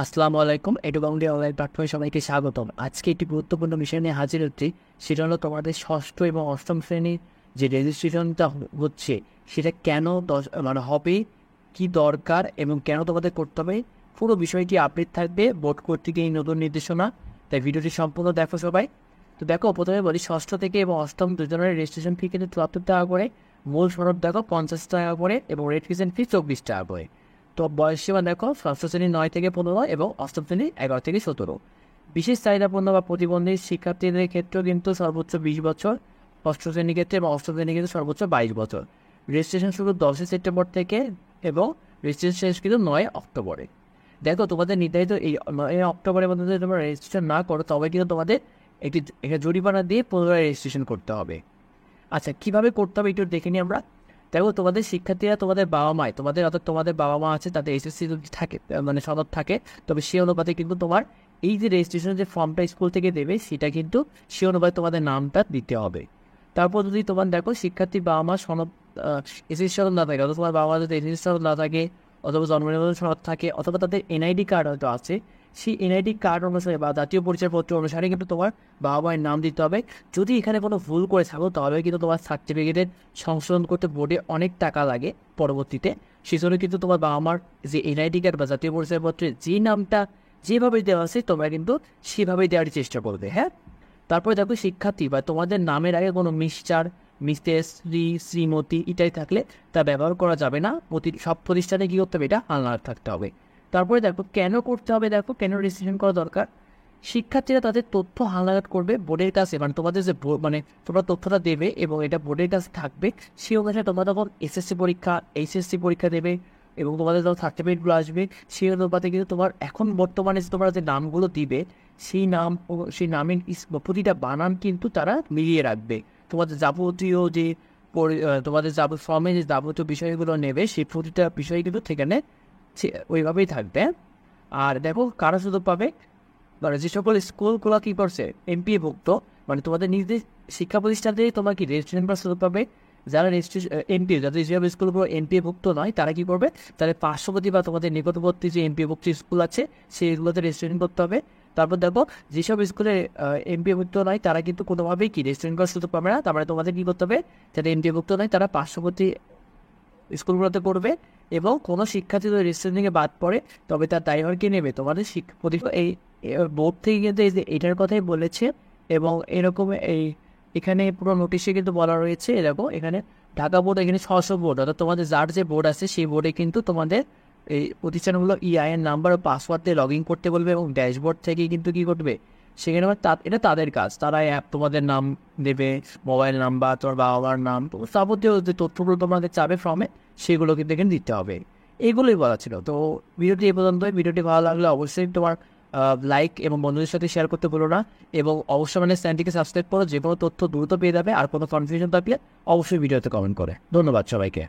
আসসালামু আলাইকুম, এডুবাংলি অনলাইন প্ল্যাটফর্মে সবাইকে স্বাগতম। আজকে একটি গুরুত্বপূর্ণ বিষয় নিয়ে হাজির হচ্ছি। সেটা হলো তোমাদের ষষ্ঠ এবং অষ্টম শ্রেণীর যে রেজিস্ট্রেশনটা হচ্ছে, সেটা কেন হবে, কি দরকার এবং কেন তোমাদের করতে হবে, পুরো বিষয়টি আপডেট থাকবে বোর্ড কর্তৃক এই নতুন নির্দেশনা। তাই ভিডিওটি সম্পূর্ণ দেখো সবাই। তো দেখো, প্রথমে বলি, ষষ্ঠ থেকে এবং অষ্টম দুজনের রেজিস্ট্রেশন ফি কিন্তু ৭৪ টাকা করে, মূল সনদ দেখো ৫০ টাকা করে এবং রেজিস্ট্রেশন ফি ২৪ টাকা করে। তো বয়স সীমা দেখো, ষষ্ঠ শ্রেণী ৯ থেকে ১৫ এবং অষ্টম শ্রেণী ১১ থেকে ১৭। বিশেষ চাহিদাপূর্ণ বা প্রতিবন্ধী শিক্ষার্থীদের ক্ষেত্রেও কিন্তু সর্বোচ্চ ২০ বছর, ষষ্ঠ শ্রেণীর ক্ষেত্রে এবং অষ্টম শ্রেণীর ক্ষেত্রে সর্বোচ্চ ২২ বছর। রেজিস্ট্রেশন শুরু ১০ সেপ্টেম্বর থেকে এবং রেজিস্ট্রেশন শেষ কিন্তু ৯ অক্টোবরে। দেখো, তোমাদের নির্ধারিত এই ৯ অক্টোবরের মধ্যে যদি তোমরা রেজিস্ট্রেশন না করো, তবে কিন্তু তোমাদের একটা জরিমানা দিয়ে পুনরায় রেজিস্ট্রেশন করতে হবে। আচ্ছা, কীভাবে করতে হবে একটু দেখে নিই আমরা। দেখো, তোমাদের শিক্ষার্থীরা তোমাদের বাবা মায় অর্থাৎ তোমাদের বাবা মা আছে, তাদের এসএসসি যদি থাকে, মানে সনদ থাকে, তবে সেই অনুপাতে কিন্তু তোমার এই যে রেজিস্ট্রেশনের যে ফর্মটা স্কুল থেকে দেবে, সেটা কিন্তু সেই অনুপাতে তোমাদের নামটা দিতে হবে। তারপর যদি তোমার দেখো শিক্ষার্থী বাবা মা সনদ এসএসসি সনদ না থাকে, অথবা তোমার বাবা মা যদি এসএসসি সনদ না থাকে, অথবা জন্ম নিবন্ধন সনদ থাকে, অথবা তাদের এনআইডি কার্ড হয়তো আছে, সেই এনআইডি কার্ড অনুসারে বা জাতীয় পরিচয়পত্র অনুসারে কিন্তু তোমার বাবা মায়ের নাম দিতে হবে। যদি এখানে কোনো ভুল করে থাকো, তাহলে কিন্তু তোমার সার্টিফিকেটের সংশোধন করতে বোর্ডে অনেক টাকা লাগে পরবর্তীতে। সেজন্য কিন্তু তোমার বাবা মার যে এনআইডি কার্ড বা জাতীয় পরিচয়পত্রে যে নামটা যেভাবে দেওয়া আছে, তোমরা কিন্তু সেভাবেই দেওয়ার চেষ্টা করবে। হ্যাঁ, তারপরে দেখো, শিক্ষার্থী বা তোমাদের নামের আগে কোনো মিস্টার, মিসেস, শ্রী, শ্রীমতী ইত্যাদি থাকলে তা ব্যবহার করা যাবে না। সব প্রতিষ্ঠানে কী করতে হবে, এটা আলাদা থাকতে হবে। তারপরে দেখো কেন করতে হবে, দেখো কেন রেজিস্ট্রেশন করা দরকার। শিক্ষার্থীরা তাদের তথ্য হালনাগাদ করবে বোর্ডের কাছে, মানে তোমাদের যে তোমরা তথ্যটা দেবে এবং এটা বোর্ডের কাছে থাকবে। সেই অনুসারে তোমরা তখন এসএসসি পরীক্ষা, এইচএসসি পরীক্ষা দেবে এবং তোমাদের যখন সার্টিফিকেটগুলো আসবে, সেই অনুপাতে কিন্তু তোমার এখন বর্তমানে যে তোমরা যে নামগুলো দিবে, সেই নাম ও সেই নামের প্রতিটা বানান কিন্তু তারা মিলিয়ে রাখবে। তোমাদের যাবতীয় যে তোমাদের ফর্মে যে যাবতীয় বিষয়গুলো নেবে, সেই প্রতিটা বিষয় কিন্তু সেখানে ওইভাবেই থাকবে। আর দেখো, কারা সুযোগ পাবে, মানে যে সকল স্কুলগুলো কী করছে এমপিএভুক্ত, মানে তোমাদের নিজেদের শিক্ষা প্রতিষ্ঠান থেকে তোমার কি রেজিস্ট্রেশন করার সুযোগ পাবে। যারা রেজিস্ট্রেশন এমপিও, যাদের যেসব স্কুলগুলো এমপিএভুক্ত নয়, তারা কী করবে, তাদের পার্শ্ববর্তী বা তোমাদের নিকটবর্তী যে এমপিএভুক্ত স্কুল আছে, সেইগুলোতে রেজিস্ট্রেশন করতে হবে। তারপর দেখো, যেসব স্কুলে এমপিএভুক্ত নয়, তারা কিন্তু কোনোভাবেই কি রেজিস্ট্রেশন করার সুযোগ পাবে না। তারপরে তোমাদের কী করতে হবে, যারা এমপিএভুক্ত নয়, তারা পার্শ্ববর্তী স্কুলগুলোতে করবে। এবং কোনো শিক্ষার্থী যদি রেজিস্ট্রেশন থেকে বাদ পড়ে, তবে তার দায়ভার কে নেবে, তোমাদের এই বোর্ড থেকে কিন্তু এই যে এটার কথাই বলেছে। এবং এরকম এখানে পুরো নোটিশে কিন্তু বলা রয়েছে, এরকম এখানে ঢাকা বোর্ড, এখানে ৬০০ বোর্ড, অর্থাৎ তোমাদের যার যে বোর্ড আছে, সেই বোর্ডে কিন্তু তোমাদের এই প্রতিষ্ঠানগুলো ইআইএন নাম্বার ও পাসওয়ার্ড দিয়ে লগ ইন করতে বলবে এবং ড্যাশবোর্ড থেকে কিন্তু কী করবে, সেখানে এটা তাদের কাজ, তারা অ্যাপ তোমাদের নাম দেবে, মোবাইল নাম্বার, তোমার বাবা মার নাম, যাবতীয় যে তথ্যগুলো তোমাদের চাবে ফর্মে, সেগুলো কিন্তু এখানে দিতে হবে। এইগুলোই বলা ছিল। তো ভিডিওটি এ পর্যন্তই। ভিডিওটি ভালো লাগলে অবশ্যই তোমার লাইক এবং বন্ধুদের সাথে শেয়ার করতে ভুলো না। এবং অবশ্যই মানে চ্যানেলটিকে সাবস্ক্রাইব করো, যে কোনো তথ্য দ্রুত পেয়ে যাবে। আর কোনো কনফিউশন থাকলে অবশ্যই ভিডিওতে কমেন্ট করে। ধন্যবাদ সবাইকে।